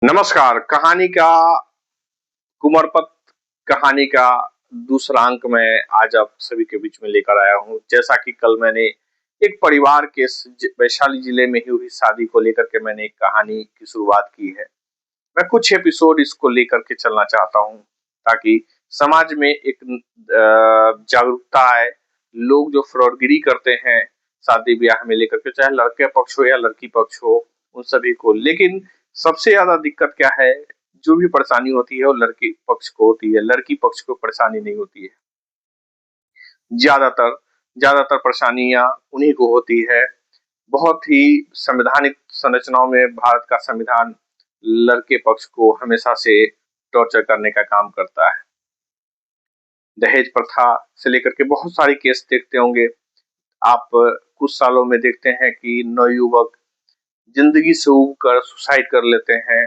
नमस्कार। कहानी का कुमरपत कहानी का दूसरा अंक मैं आज आप सभी के बीच में लेकर आया हूँ। जैसा कि कल मैंने एक परिवार के वैशाली जिले में ही हुई शादी को लेकर के मैंने एक कहानी की शुरुआत की है। मैं कुछ एपिसोड इसको लेकर के चलना चाहता हूँ ताकि समाज में एक जागरूकता आए। लोग जो फ्रॉडगिरी करते हैं शादी ब्याह में लेकर के, चाहे लड़के पक्ष हो या लड़की पक्ष हो, उन सभी को। लेकिन सबसे ज्यादा दिक्कत क्या है, जो भी परेशानी होती है वो लड़की पक्ष को होती है, लड़की पक्ष को परेशानी नहीं होती है। ज्यादातर ज्यादातर परेशानियां उन्हीं को होती है। बहुत ही संवैधानिक संरचनाओं में भारत का संविधान लड़के पक्ष को हमेशा से टॉर्चर करने का काम करता है। दहेज प्रथा से लेकर के बहुत सारे केस देखते होंगे आप। कुछ सालों में देखते हैं कि नवयुवक जिंदगी से उब कर सुसाइड कर लेते हैं,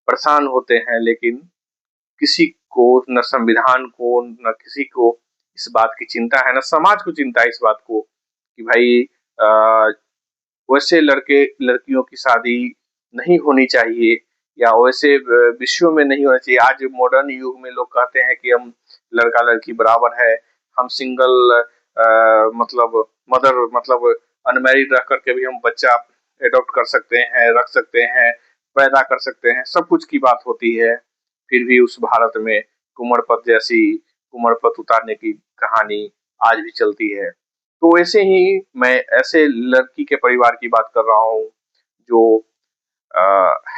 परेशान होते हैं। लेकिन किसी को, न संविधान को, न किसी को इस बात की चिंता है, न समाज को चिंता है इस बात को कि भाई वैसे लड़के लड़कियों की शादी नहीं होनी चाहिए या वैसे विषयों में नहीं होना चाहिए। आज मॉडर्न युग में लोग कहते हैं कि हम लड़का लड़की बराबर है, हम सिंगल मतलब मदर मतलब अनमैरिड रह करके भी हम बच्चा एडॉप्ट कर सकते हैं, रख सकते हैं, पैदा कर सकते हैं, सब कुछ की बात होती है। फिर भी उस भारत में कुमरपत जैसी कुमरपत उतारने की कहानी आज भी चलती है। तो ऐसे ही मैं ऐसे लड़की के परिवार की बात कर रहा हूँ जो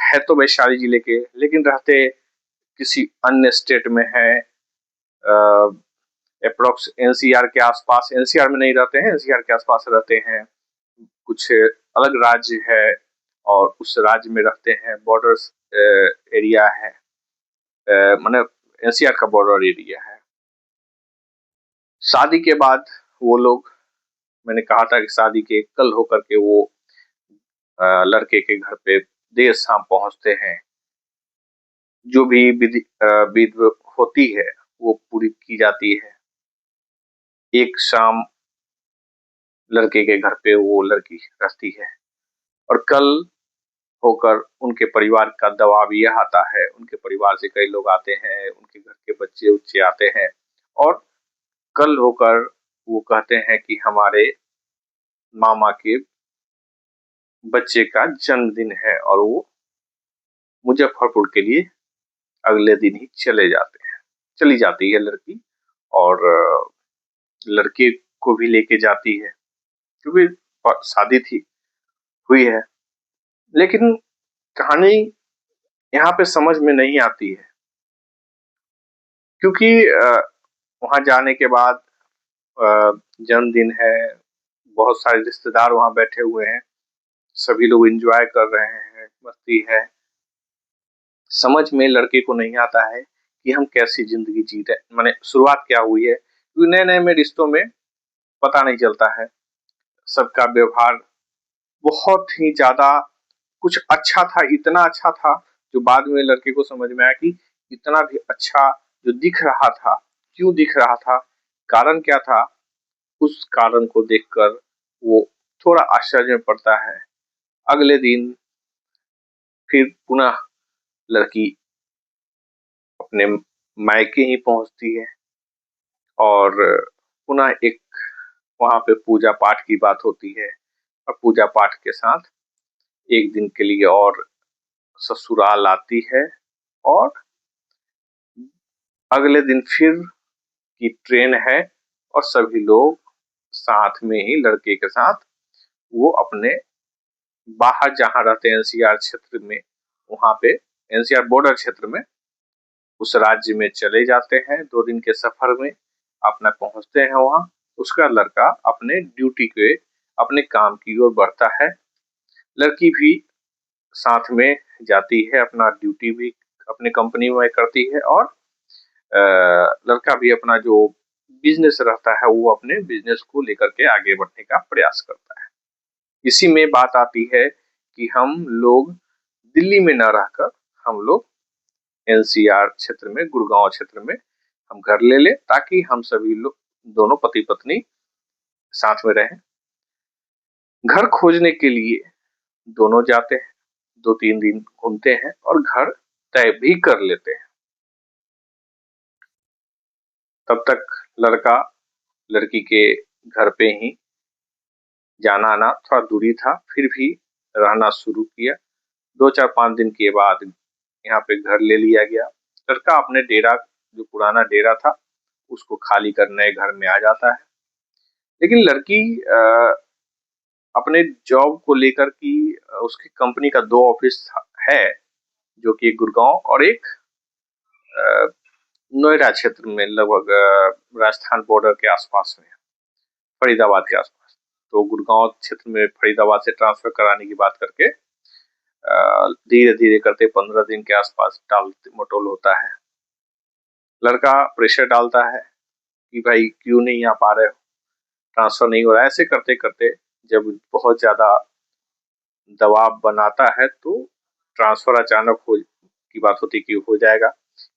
है तो वैशाली जिले के, लेकिन रहते किसी अन्य स्टेट में है। अप्रोक्स एनसीआर के आसपास, एनसीआर में नहीं रहते हैं, एनसीआर के आसपास रहते हैं। कुछ अलग राज्य है और उस राज्य में रहते हैं। बॉर्डर एरिया है, मतलब एनसीआर का बॉर्डर एरिया है। शादी के बाद वो लोग, मैंने कहा था कि शादी के कल होकर के वो लड़के के घर पे देर शाम पहुंचते हैं। जो भी विधि होती है वो पूरी की जाती है। एक शाम लड़के के घर पे वो लड़की रहती है और कल होकर उनके परिवार का दबाव यह आता है, उनके परिवार से कई लोग आते हैं, उनके घर के बच्चे उच्चे आते हैं और कल होकर वो कहते हैं कि हमारे मामा के बच्चे का जन्मदिन है और वो मुजफ्फरपुर के लिए अगले दिन ही चली जाती है लड़की। और लड़के को भी लेके जाती है क्योंकि शादी थी हुई है। लेकिन कहानी यहाँ पे समझ में नहीं आती है क्योंकि वहां जाने के बाद जन्मदिन है, बहुत सारे रिश्तेदार वहां बैठे हुए हैं, सभी लोग एंजॉय कर रहे हैं, मस्ती है। समझ में लड़के को नहीं आता है कि हम कैसी जिंदगी जी रहे, माने शुरुआत क्या हुई है, क्योंकि नए नए में रिश्तों में पता नहीं चलता है। सबका व्यवहार बहुत ही ज्यादा कुछ अच्छा था, इतना अच्छा था जो बाद में लड़के को समझ में आया कि इतना भी अच्छा जो दिख रहा था, क्यों दिख रहा था, कारण क्या था। उस कारण को देखकर वो थोड़ा आश्चर्य में पड़ता है। अगले दिन फिर पुनः लड़की अपने मायके ही पहुंचती है और पुनः एक वहां पे पूजा पाठ की बात होती है और पूजा पाठ के साथ एक दिन के लिए और ससुराल आती है और अगले दिन फिर की ट्रेन है और सभी लोग साथ में ही लड़के के साथ वो अपने बाहर जहां रहते हैं एनसीआर क्षेत्र में, वहां पे एनसीआर बॉर्डर क्षेत्र में उस राज्य में चले जाते हैं। 2 दिन के सफर में अपना पहुंचते हैं वहां। उसका लड़का अपने ड्यूटी के, अपने काम की ओर बढ़ता है। लड़की भी साथ में जाती है, अपना ड्यूटी भी अपने कंपनी में करती है और लड़का भी अपना जो बिजनेस रहता है वो अपने बिजनेस को लेकर के आगे बढ़ने का प्रयास करता है। इसी में बात आती है कि हम लोग दिल्ली में न रहकर हम लोग एनसीआर क्षेत्र में, गुड़गांव क्षेत्र में हम घर ले लें ताकि हम सभी लोग दोनों पति पत्नी साथ में रहें। घर खोजने के लिए दोनों जाते हैं। 2-3 दिन घूमते हैं और घर तय भी कर लेते हैं। तब तक लड़का लड़की के घर पे ही जाना आना थोड़ा दूरी था, फिर भी रहना शुरू किया। 2-4-5 दिन के बाद यहाँ पे घर ले लिया गया। लड़का अपने डेरा, जो पुराना डेरा था, उसको खाली कर नए घर में आ जाता है। लेकिन लड़की अपने जॉब को लेकर की उसकी कंपनी का 2 ऑफिस है, जो कि एक गुड़गांव और एक अ, नोएडा क्षेत्र में, लगभग राजस्थान बॉर्डर के आसपास में, फरीदाबाद के आसपास। तो गुड़गांव क्षेत्र में फरीदाबाद से ट्रांसफर कराने की बात करके धीरे-धीरे करते 15 दिन के आसपास टाल-मटोल होता है। लड़का प्रेशर डालता है कि भाई क्यों नहीं आ पा रहे हो, ट्रांसफर नहीं हो रहा है। ऐसे करते-करते जब बहुत ज़्यादा दबाव बनाता है तो ट्रांसफर अचानक हो की बात होती है कि हो जाएगा।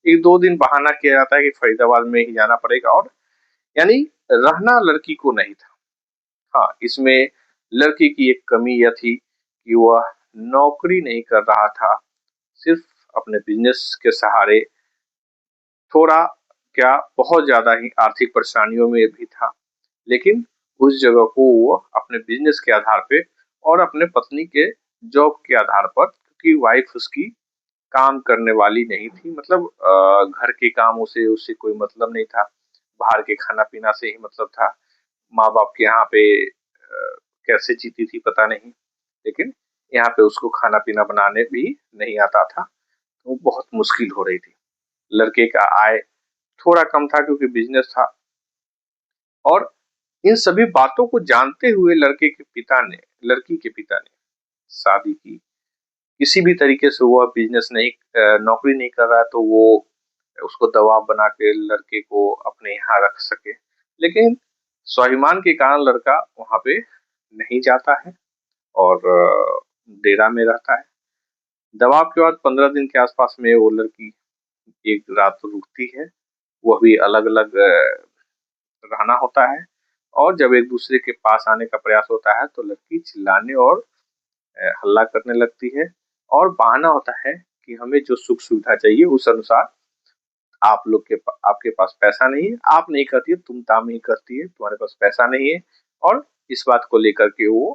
1-2 दिन बहाना किया जाता है कि फरीदाबाद में ही जाना पड़ेगा, और यानी रहना लड़की को नहीं था। हाँ, इसमें लड़की की एक कमी यह थी कि वह नौकरी नहीं कर रहा था, सिर्फ अपने बिजनेस के सहारे थोड़ा क्या बहुत ज़्यादा ही आर्थिक परेशानियों में भी था। लेकिन उस जगह को वो अपने बिजनेस के आधार पे और अपने पत्नी के जॉब के आधार पर, क्योंकि वाइफ उसकी काम करने वाली नहीं थी, मतलब घर के कामों से उससे कोई मतलब नहीं था, बाहर के खाना-पीना से ही मतलब था। माँ-बाप के यहाँ पे कैसे जीती थी पता नहीं, लेकिन यहाँ पे उसको खाना-पीना बनाने भी नहीं आता था, तो बहुत मुश्किल हो रही थी। लड़के का आय थोड़ा कम था क्योंकि बिजनेस था, और इन सभी बातों को जानते हुए लड़की के पिता ने शादी की। किसी भी तरीके से वो बिजनेस नहीं, नौकरी नहीं कर रहा है, तो वो उसको दबाव बना के लड़के को अपने यहाँ रख सके। लेकिन स्वाभिमान के कारण लड़का वहाँ पे नहीं जाता है और डेरा में रहता है। दबाव के बाद 15 दिन के आसपास में वो लड़की एक रात रुकती है। वह भी अलग-अलग रहना होता है, और जब एक दूसरे के पास आने का प्रयास होता है तो लड़की चिल्लाने और हल्ला करने लगती है, और बहाना होता है कि हमें जो सुख सुविधा चाहिए उस अनुसार आपके पास पैसा नहीं है, आप नहीं करती है, तुम काम नहीं करती है, तुम्हारे पास पैसा नहीं है। और इस बात को लेकर के वो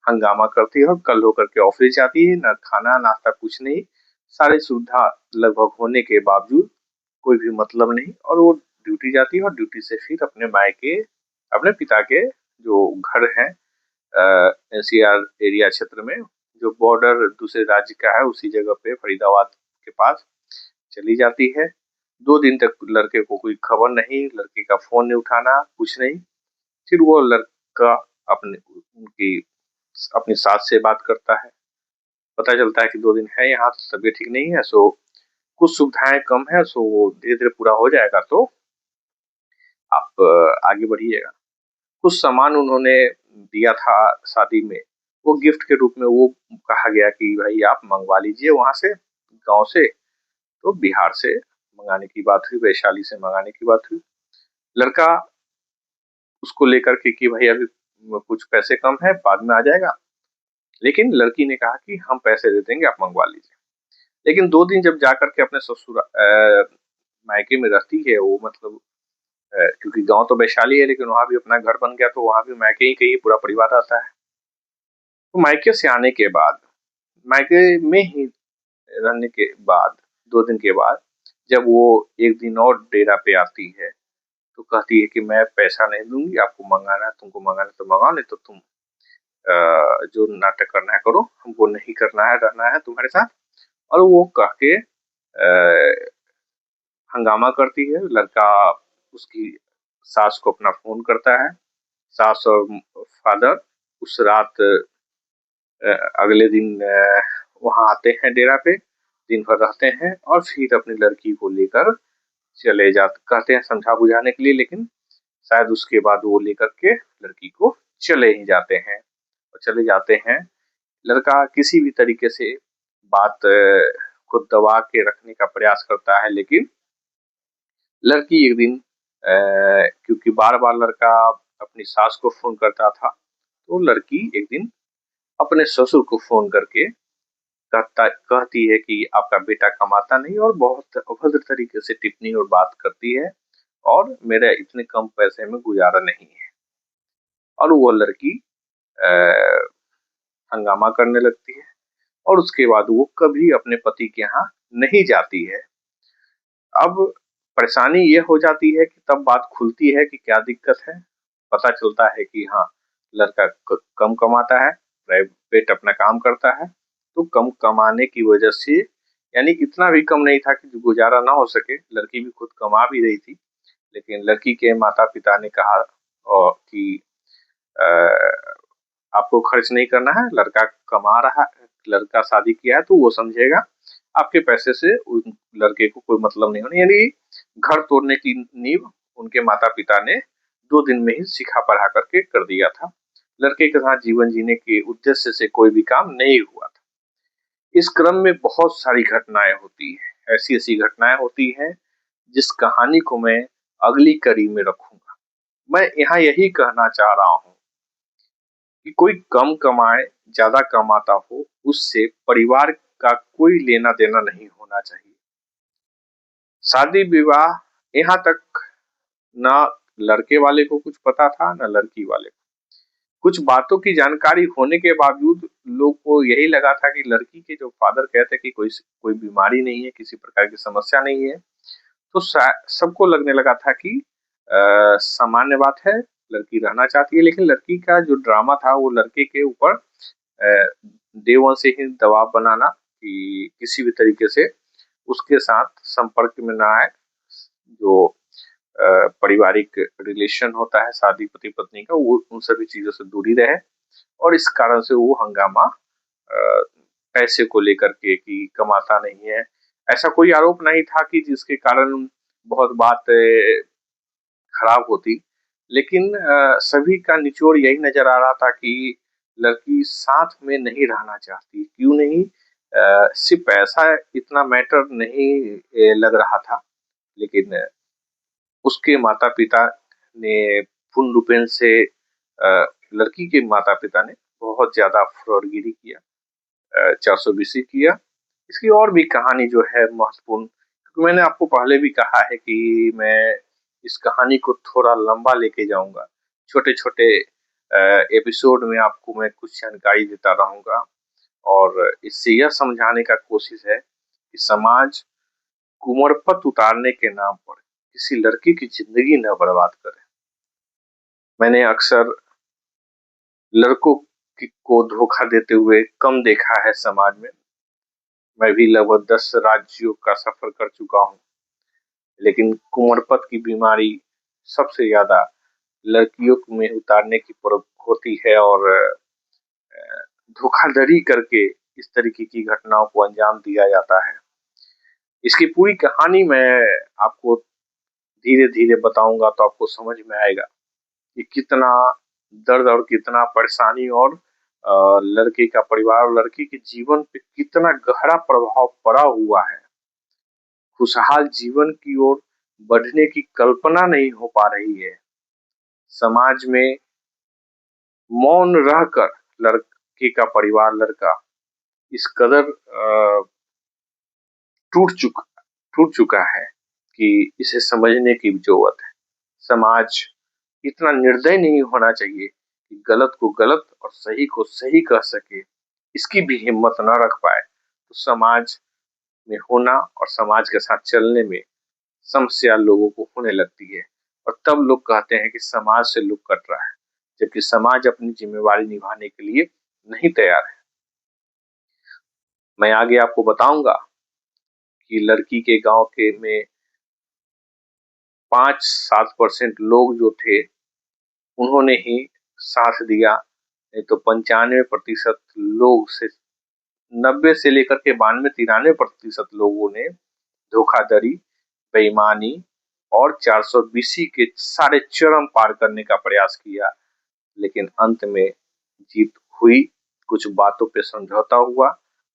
हंगामा करती है और कल होकर के ऑफिस जाती है, ना खाना नाश्ता कुछ नहीं, सारी सुविधा लगभग होने के बावजूद कोई भी मतलब नहीं, और वो ड्यूटी जाती है और ड्यूटी से फिर अपने मायके, अपने पिता के जो घर है एनसीआर एरिया क्षेत्र में, जो बॉर्डर दूसरे राज्य का है, उसी जगह पे फरीदाबाद के पास चली जाती है। 2 दिन तक लड़के को कोई खबर नहीं, लड़के का फ़ोन नहीं उठाना, कुछ नहीं। फिर वो लड़का अपने उनकी अपनी सास से बात करता है। पता चलता है कि 2 दिन है यहाँ, तबीयत ठीक नहीं है, सो कुछ सुविधाएँ कम है, सो वो धीरे-धीरे पूरा हो जाएगा, तो आप आगे बढ़िएगा। कुछ सामान उन्होंने दिया था शादी में, वो गिफ्ट के रूप में वो कहा गया कि भाई आप मँगवा लीजिए वहाँ से, गाँव से। तो बिहार से मँगाने की बात हुई, वैशाली से मँगाने की बात हुई। लड़का उसको लेकर के कि भाई अभी कुछ पैसे कम है, बाद में आ जाएगा। लेकिन लड़की ने कहा कि हम पैसे दे देंगे, आप मँगवा लीजिए। लेकिन 2 दिन जब जाकर के अपने मायके में रहती है वो, मतलब क्योंकि गाँव तो वैशाली है, लेकिन वहाँ भी अपना घर बन गया, तो वहाँ भी मायके ही कहिए पूरा परिवार रहता है। तो मायके से आने के बाद, मायके में ही रहने के बाद 2 दिन के बाद, जब वो 1 दिन और डेरा पे आती है, तो कहती है कि मैं पैसा नहीं दूँगी, आपको मँगाना है, तुमको मँगाना है तो मँगाओ, नहीं तो तुम जो नाटक करना है करो, हमको नहीं करना है, रहना है तुम्हारे साथ। और वो कह के हंगामा करती है। लड़का उसकी सास को अपना फ़ोन करता है। सास और फादर उस रात अगले दिन वहाँ आते हैं डेरा पे, दिन भर रहते हैं और फिर अपनी लड़की को लेकर चले जाते, कहते हैं समझा-बुझाने के लिए, लेकिन शायद उसके बाद वो लेकर के लड़की को चले ही जाते हैं, और चले जाते हैं। लड़का किसी भी तरीके से बात को दबा के रखने का प्रयास करता है, लेकिन लड़की एक दिन क्योंकि बार-बार लड़का अपनी सास को फ़ोन करता था, तो लड़की एक दिन अपने ससुर को फ़ोन करके कहती है कि आपका बेटा कमाता नहीं, और बहुत अभद्र तरीके से टिप्पणी और बात करती है, और मेरा इतने कम पैसे में गुजारा नहीं है। और वो लड़की हंगामा करने लगती है, और उसके बाद वो कभी अपने पति के यहाँ नहीं जाती है। अब परेशानी ये हो जाती है कि तब बात खुलती है कि क्या दिक्कत है। पता चलता है कि हाँ, लड़का कम कमाता है, प्राइवेट अपना काम करता है, तो कम कमाने की वजह से, यानी इतना भी कम नहीं था कि गुजारा ना हो सके, लड़की भी खुद कमा भी रही थी, लेकिन लड़की के माता पिता ने कहा कि आपको खर्च नहीं करना है, लड़का कमा रहा है, लड़का शादी किया है तो वो समझेगा, आपके पैसे से उस लड़के को कोई मतलब नहीं होना। यानी घर तोड़ने की नींव उनके माता पिता ने 2 दिन में ही सिखा पढ़ा करके कर दिया था। लड़के के साथ जीवन जीने के उद्देश्य से कोई भी काम नहीं हुआ था। इस क्रम में बहुत सारी घटनाएं होती हैं, ऐसी ऐसी घटनाएं होती हैं जिस कहानी को मैं अगली कड़ी में रखूंगा। मैं यहाँ यही कहना चाह रहा हूँ कि कोई कम कमाए, ज्यादा कमाता हो, उससे परिवार का कोई लेना देना नहीं होना चाहिए। शादी विवाह, यहाँ तक ना लड़के वाले को कुछ पता था ना लड़की वाले को। कुछ बातों की जानकारी होने के बावजूद लोग को यही लगा था कि लड़की के जो फादर कहते कि कोई बीमारी नहीं है, किसी प्रकार की समस्या नहीं है, तो सबको लगने लगा था कि सामान्य बात है, लड़की रहना चाहती है। लेकिन लड़की का जो ड्रामा था वो लड़के के ऊपर डे वन से ही दबाव बनाना कि किसी भी तरीके से उसके साथ संपर्क में ना आए। जो पारिवारिक रिलेशन होता है शादी पति पत्नी का, वो उन सभी चीजों से दूरी रहे। और इस कारण से वो हंगामा पैसे को लेकर के कि कमाता नहीं है, ऐसा कोई आरोप नहीं था कि जिसके कारण बहुत बात खराब होती। लेकिन सभी का निचोड़ यही नजर आ रहा था कि लड़की साथ में नहीं रहना चाहती। क्यों नहीं? सिर्फ पैसा इतना मैटर नहीं लग रहा था, लेकिन उसके माता पिता ने पूर्ण रूपेण से लड़की के माता पिता ने बहुत ज्यादा फ्रॉडगिरी किया, 420 किया। इसकी और भी कहानी जो है महत्वपूर्ण, क्योंकि मैंने आपको पहले भी कहा है कि मैं इस कहानी को थोड़ा लंबा लेके जाऊंगा। छोटे छोटे एपिसोड में आपको मैं कुछ जानकारी देता रहूंगा, और इससे यह समझाने का कोशिश है कि समाज कुमरपत उतारने के नाम पर किसी लड़की की जिंदगी न बर्बाद करे। मैंने अक्सर लड़कों को धोखा देते हुए कम देखा है समाज में। मैं भी लगभग 10 राज्यों का सफर कर चुका हूँ, लेकिन कुंवरपत की बीमारी सबसे ज्यादा लड़कियों में उतारने की होती है, और धोखाधड़ी करके इस तरीके की घटनाओं को अंजाम दिया जाता है। इसकी पूरी कहानी मैं आपको धीरे धीरे बताऊंगा तो आपको समझ में आएगा कि कितना दर्द और कितना परेशानी, और लड़के का परिवार और लड़की के जीवन पे कितना गहरा प्रभाव पड़ा हुआ है। खुशहाल जीवन की ओर बढ़ने की कल्पना नहीं हो पा रही है। समाज में मौन रहकर लड़के का परिवार, लड़का इस कदर टूट चुका टूट चुका है कि इसे समझने की जरूरत है। समाज इतना निर्दय नहीं होना चाहिए कि गलत को गलत और सही को सही कह सके, इसकी भी हिम्मत न रख पाए। तो समाज में होना और समाज के साथ चलने में समस्या लोगों को होने लगती है, और तब लोग कहते हैं कि समाज से लुक कट रहा है, जबकि समाज अपनी जिम्मेवारी निभाने के लिए नहीं तैयार है। मैं आगे आपको बताऊंगा कि लड़की के गांव के में 5-7% लोग जो थे उन्होंने ही साथ दिया, नहीं तो 95% लोग से 90 से लेकर के 92-93% लोगों ने धोखाधड़ी, बेईमानी और 420 के सारे चरम पार करने का प्रयास किया। लेकिन अंत में जीत हुई, कुछ बातों पे समझौता हुआ।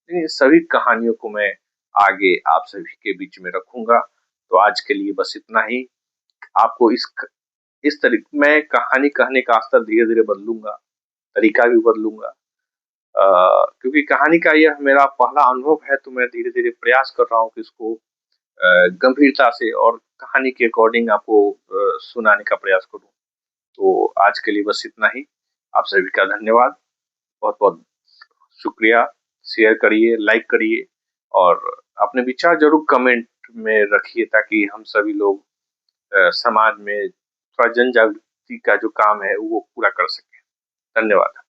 लेकिन सभी कहानियों को मैं आगे आप सभी के बीच में रखूंगा। तो आज के लिए बस इतना ही। आपको इस तरीके मैं कहानी कहने का स्तर धीरे धीरे बदलूंगा, तरीका भी बदलूंगा। क्योंकि कहानी का यह मेरा पहला अनुभव है, तो मैं धीरे-धीरे प्रयास कर रहा हूँ कि इसको गंभीरता से और कहानी के अकॉर्डिंग आपको सुनाने का प्रयास करूँ। तो आज के लिए बस इतना ही। आप सभी का धन्यवाद। बहुत-बहुत शुक्रिया। शेयर करिए, लाइक करिए और अपने विचार ज़रूर कमेंट में रखिए, ताकि हम सभी लोग समाज में थोड़ा जन जागृति का जो काम है वो पूरा कर सकें। धन्यवाद।